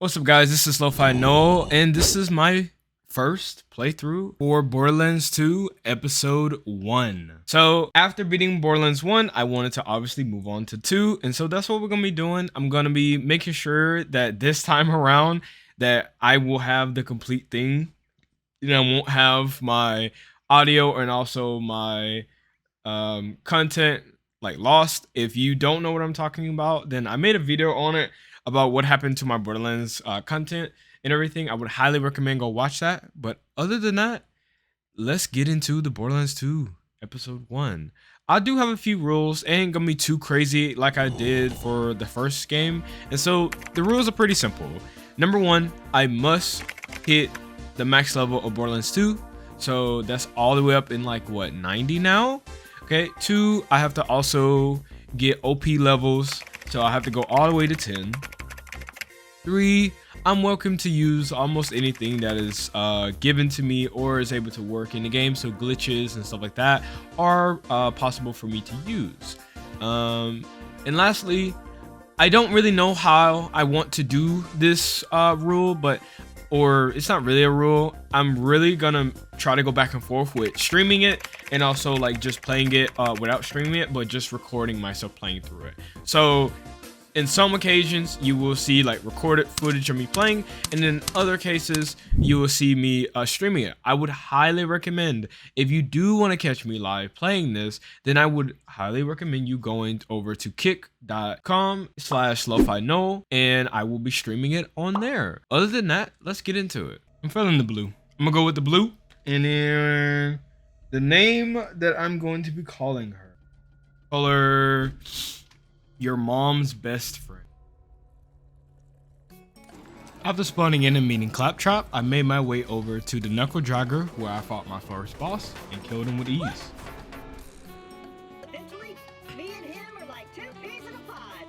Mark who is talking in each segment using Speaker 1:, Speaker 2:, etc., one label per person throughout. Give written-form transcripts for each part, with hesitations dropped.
Speaker 1: What's up, guys? This is Lo-Fi Noel, and this is my first playthrough for Borderlands 2 episode 1. So after beating Borderlands 1, I wanted to obviously move on to 2, and so that's what we're gonna be doing. I'm gonna be making sure that this time around that I will have the complete thing. I won't have my audio and also my content like lost. If you don't know what I'm talking about, then I made a video on it about what happened to my Borderlands content and everything. I would highly recommend go watch that. But other than that, let's get into the Borderlands 2 episode 1. I do have a few rules. It ain't gonna be too crazy like I did for the first game, and so the rules are pretty simple. Number 1, I must hit the max level of Borderlands 2, so that's all the way up in like what, 90 now. Okay. 2, I have to also get OP levels, so I have to go all the way to 10. 3, I'm welcome to use almost anything that is given to me or is able to work in the game, so glitches and stuff like that are possible for me to use. And lastly, I don't really know how I want to do this rule, or it's not really a rule. I'm really gonna try to go back and forth with streaming it and also like just playing it without streaming it, but just recording myself playing through it. So in some occasions you will see like recorded footage of me playing, and in other cases you will see me streaming it. I would highly recommend, if you do want to catch me live playing this, then I would highly recommend you going over to kick.com/LoFiNoel, and I will be streaming it on there. Other than that, let's get into it. I'm feeling the blue. I'm gonna go with the blue, and then the name that I'm going to be calling her, color your mom's best friend. After spawning in and meeting Claptrap, I made my way over to the Knuckle Dragger, where I fought my first boss and killed him with ease.
Speaker 2: Eventually, me and him are like two peas in a pod.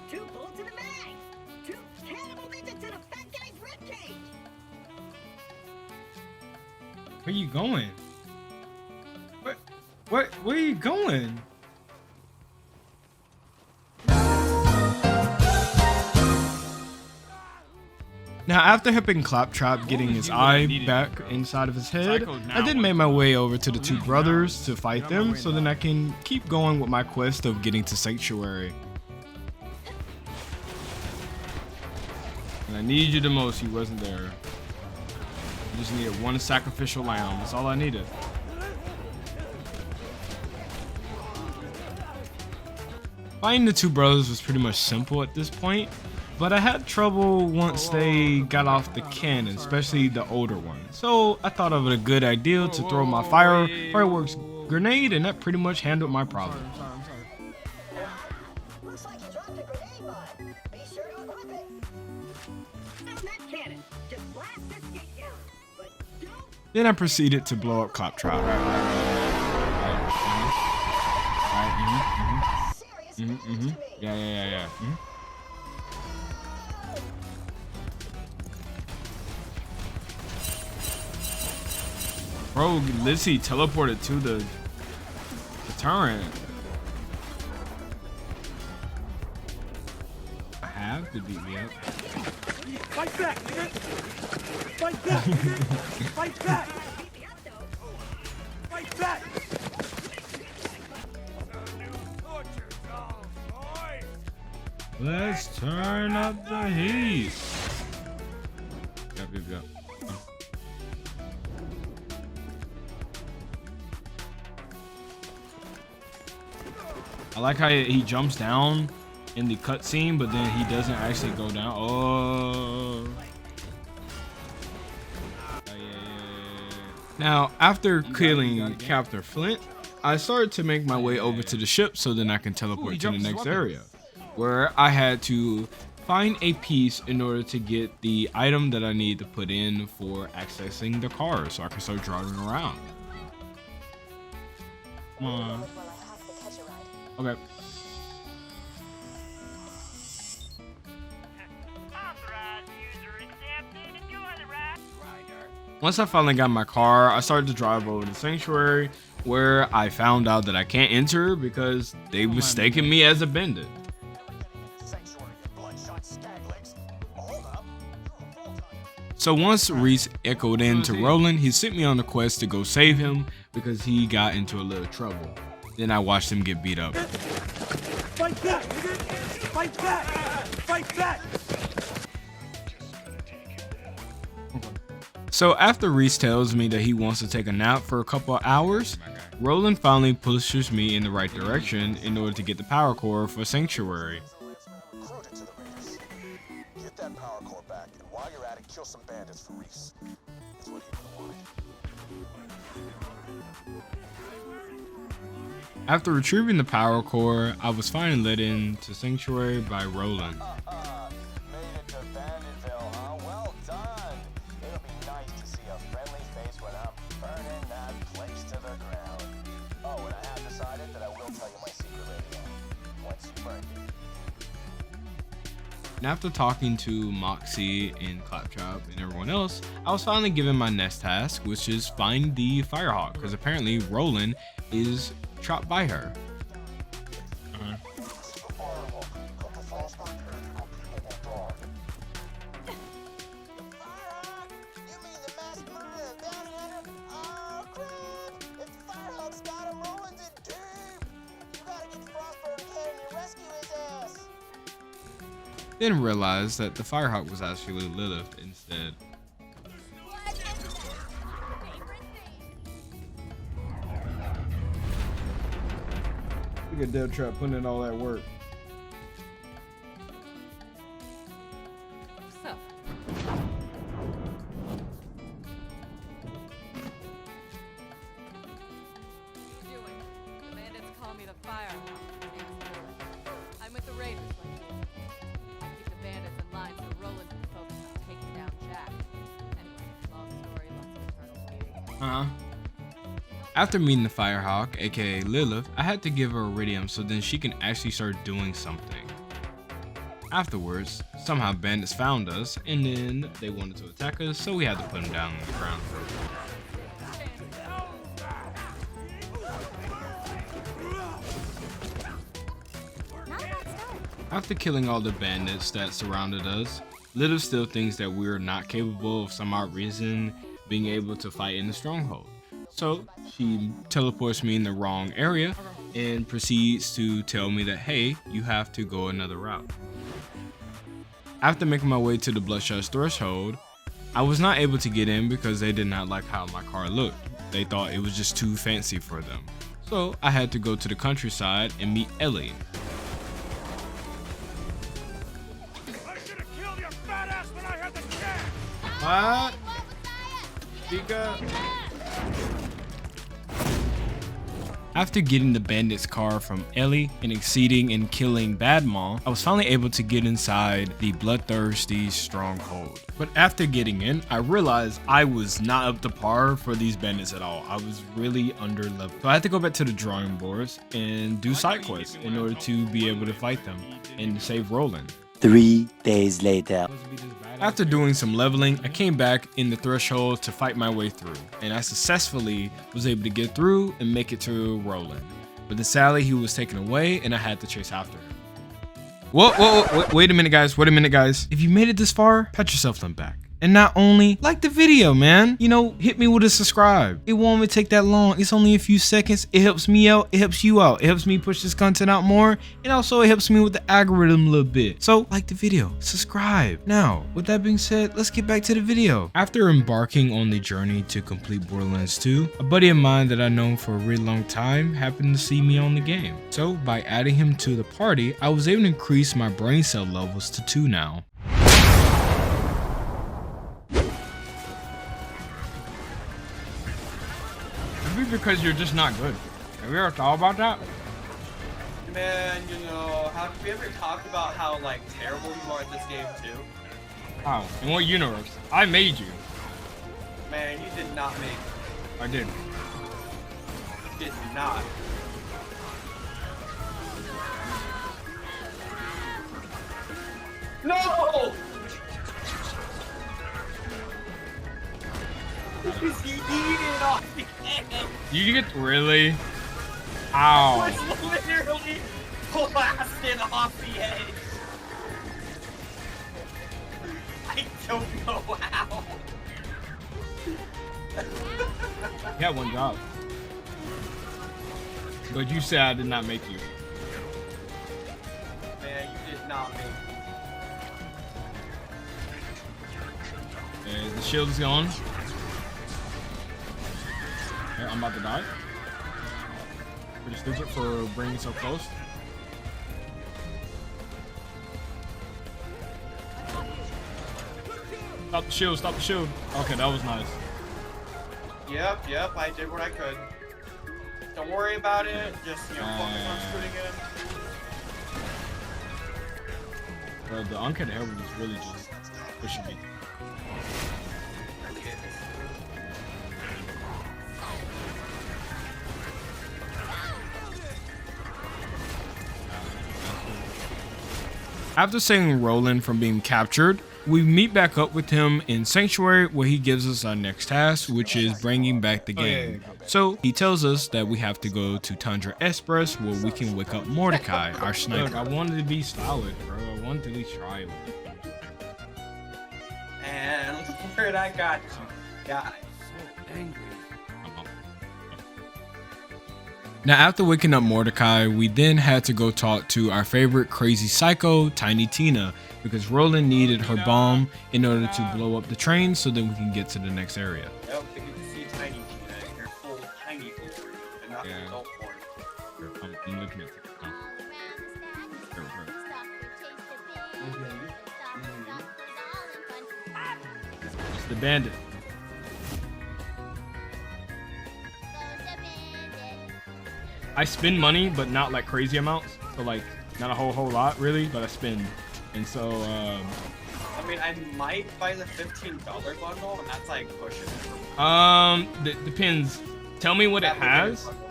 Speaker 2: 2 bullets in the mag. 2 cannibal midgets in a fat guy's ribcage.
Speaker 1: Where you going? Where are you going? Now, after helping Claptrap getting his eye back inside of his head, I then made my way over to the 2 brothers to fight them, so then I can keep going with my quest of getting to Sanctuary. And I need you the most, he wasn't there. I just needed 1 sacrificial lamb, that's all I needed. Fighting the 2 brothers was pretty much simple at this point, but I had trouble once they got off the cannon, especially the older one. So I thought of it a good idea to throw my fireworks grenade, and that pretty much handled my problem.
Speaker 2: Looks like you dropped a grenade bot. Be sure to equip it. That's that cannon. Just blast this gate down. But don't.
Speaker 1: Then I proceeded to blow up Claptrap.
Speaker 2: Serious
Speaker 1: Yeah. Bro, Lizzie teleported to the turret. I have to beat me up.
Speaker 3: Fight back, nigga! Fight back, nigga! Fight back! Fight back!
Speaker 1: Let's turn up the heat. Yep. I like how he jumps down in the cutscene, but then he doesn't actually go down. Oh. Now, after killing Captain Flint, I started to make my way over to the ship so then I can teleport to the next area, where I had to find a piece in order to get the item that I need to put in for accessing the car so I can start driving around. Come on. Okay. Once I finally got my car, I started to drive over to Sanctuary, where I found out that I can't enter because they mistaken me as a bandit. So once Reese echoed in to Roland, he sent me on a quest to go save him because he got into a little trouble. Then I watched him get beat up.
Speaker 3: Fight back, nigga! Fight back! Fight back!
Speaker 1: So after Reese tells me that he wants to take a nap for a couple of hours, Roland finally pushes me in the right direction in order to get the power core for Sanctuary.
Speaker 4: Recruit it to the Raiders. Get that power core back, and while you're at it, kill some bandits for Reese. That's what he would have wanted.
Speaker 1: After retrieving the power core, I was finally led into Sanctuary by Roland.
Speaker 4: Made it to Banditville, huh? Well done. It'll be nice to see a friendly face when I'm burning that place to the ground. Oh, and I have decided that I will tell you my secret later on, once you burn it.
Speaker 1: And after talking to Moxie and Claptrap and everyone else, I was finally given my next task, which is find the Firehawk, because apparently Roland is trapped by her. Then realized that the Firehawk was actually Lilith instead. Look at Dev Trap putting in all that work.
Speaker 5: So, doing. The bandits call me the Firehawk. I'm with the Raiders like you. I keep the bandits in line so Roland can focus on taking down Jack. Anyway, long story, lots of eternal beauty.
Speaker 1: After meeting the Firehawk, aka Lilith, I had to give her iridium so then she can actually start doing something. Afterwards, somehow bandits found us, and then they wanted to attack us, so we had to put them down on the ground. After killing all the bandits that surrounded us, Lilith still thinks that we're not capable of some odd reason being able to fight in the stronghold. So she teleports me in the wrong area and proceeds to tell me that, hey, you have to go another route. After making my way to the Bloodshot's threshold, I was not able to get in because they did not like how my car looked. They thought it was just too fancy for them. So I had to go to the countryside and meet Ellie.
Speaker 3: I should have killed your fat ass when I had the chance!
Speaker 1: What? Speak up. After getting the bandit's car from Ellie and exceeding and killing Badmaw, I was finally able to get inside the bloodthirsty stronghold. But after getting in, I realized I was not up to par for these bandits at all. I was really under leveled. So I had to go back to the drawing boards and do side quests in order to be able to fight them and save Roland.
Speaker 6: 3 days later.
Speaker 1: After doing some leveling, I came back in the threshold to fight my way through, and I successfully was able to get through and make it to Roland. But then sadly, he was taken away and I had to chase after him. Whoa, wait a minute guys, If you made it this far, pat yourself on the back. And not only like the video, man, you know, hit me with a subscribe. It won't even take that long. It's only a few seconds. It helps me out. It helps you out. It helps me push this content out more. And also it helps me with the algorithm a little bit. So like the video, subscribe. Now, with that being said, let's get back to the video. After embarking on the journey to complete Borderlands 2, a buddy of mine that I've known for a really long time happened to see me on the game. So by adding him to the party, I was able to increase my brain cell levels to 2 now. Because you're just not good. Have you ever thought about that?
Speaker 7: Man, you know, have we ever talked about how, like, terrible you are at this game, too?
Speaker 1: How? In what universe? I made you.
Speaker 7: Man, you did not make me.
Speaker 1: I did.
Speaker 7: You did not. No! Because he yeeted off the edge.
Speaker 1: You get really? Ow.
Speaker 7: I was literally blasted off the edge. I don't know how.
Speaker 1: You had one job. But you said I did not make you.
Speaker 7: Man, you did not make me.
Speaker 1: And the shield is gone. Okay, I'm about to die. Pretty stupid for bringing so close. Stop the shield, stop the shield. Okay, that was nice.
Speaker 7: Yep, I did what I could. Don't worry about it. Just, focus on shooting him.
Speaker 1: Bro, the uncut hair was really just pushing me. After saving Roland from being captured, we meet back up with him in Sanctuary where he gives us our next task, which is bringing back the game. So he tells us that we have to go to Tundra Express where we can wake up Mordecai, our sniper. Look, I wanted to be stylish, bro. I wanted to at least try it.
Speaker 7: And look where I got you, guys.
Speaker 1: Now, after waking up Mordecai, we then had to go talk to our favorite crazy psycho, Tiny Tina, because Roland needed her bomb in order to blow up the train so that we can get to the next area.
Speaker 7: Yep, they get to see Tiny Tina in her full tiny form and not
Speaker 1: Yeah.
Speaker 7: adult form.
Speaker 1: I'm looking at it. It's the bandit. I spend money, but not like crazy amounts. So like, not a whole lot really, but I spend. And so,
Speaker 7: I mean, I might buy the $15 bundle, and that's like pushing it.
Speaker 1: Depends. Tell me what it
Speaker 7: That
Speaker 1: has.
Speaker 7: bundle.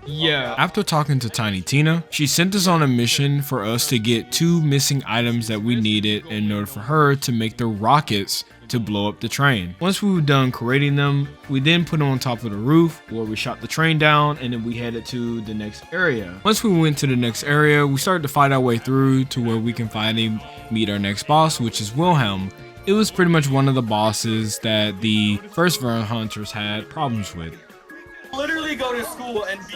Speaker 1: Yeah.
Speaker 7: Okay.
Speaker 1: After talking to Tiny Tina, she sent us on a mission for us to get 2 missing items that we needed in order for her to make the rockets to blow up the train. Once we were done creating them, we then put them on top of the roof where we shot the train down, and then we headed to the next area. Once we went to the next area, we started to fight our way through to where we can finally meet our next boss, which is Wilhelm. It was pretty much one of the bosses that the first Vern Hunters had problems with.
Speaker 7: Literally go to school and be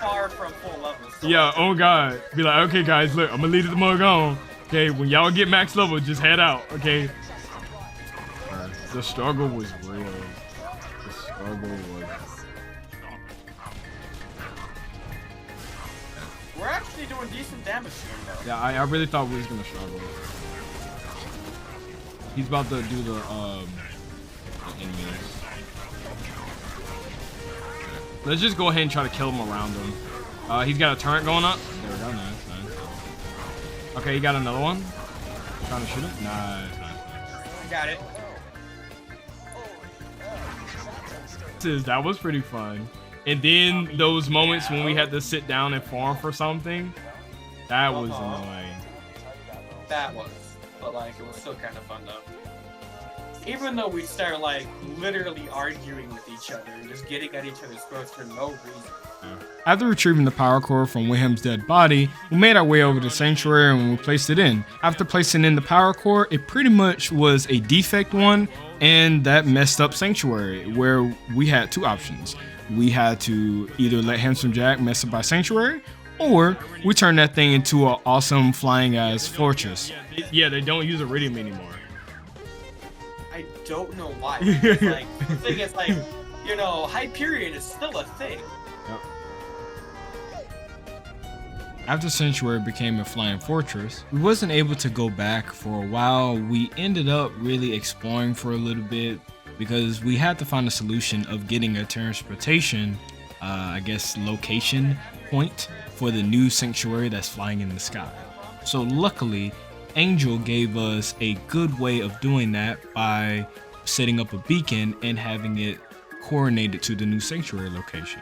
Speaker 7: far from full level. So
Speaker 1: Yeah, oh god. Be like, okay guys, look, I'm gonna leave the mug on. Okay, when y'all get max level, just head out, okay? The struggle was real. The struggle was...
Speaker 7: we're actually doing decent damage to him though.
Speaker 1: Yeah, I really thought we was gonna struggle. He's about to do the enemies. Let's just go ahead and try to kill him around him. He's got a turret going up. There we go, nice. Okay, he got another one. Trying to shoot him? Nice.
Speaker 7: I got it.
Speaker 1: That was pretty fun. And then those moments when we had to sit down and farm for something, that was annoying.
Speaker 7: That was, but like it was still kind of fun though. Even though we start like literally arguing with each other and just getting at each other's throats for no reason.
Speaker 1: After retrieving the power core from Wilhelm's dead body, we made our way over to Sanctuary and we placed it in. After placing in the power core, it pretty much was a defect one, and that messed up Sanctuary, where we had 2 options. We had to either let Handsome Jack mess up our Sanctuary, or we turned that thing into an awesome flying ass fortress. Yeah, they don't use Iridium anymore.
Speaker 7: I don't know why. It's like the thing is like, Hyperion is still a thing.
Speaker 1: After Sanctuary became a flying fortress, we wasn't able to go back for a while. We ended up really exploring for a little bit because we had to find a solution of getting a transportation, location point for the new Sanctuary that's flying in the sky. So luckily, Angel gave us a good way of doing that by setting up a beacon and having it coordinated to the new Sanctuary location.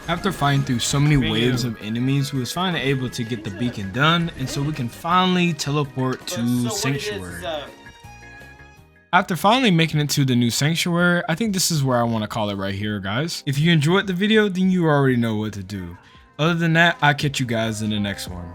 Speaker 1: After fighting through so many waves of enemies, we was finally able to get the beacon done, and so we can finally teleport to Sanctuary. After finally making it to the new Sanctuary, I think this is where I want to call it right here, guys. If you enjoyed the video, then you already know what to do. Other than that, I'll catch you guys in the next one.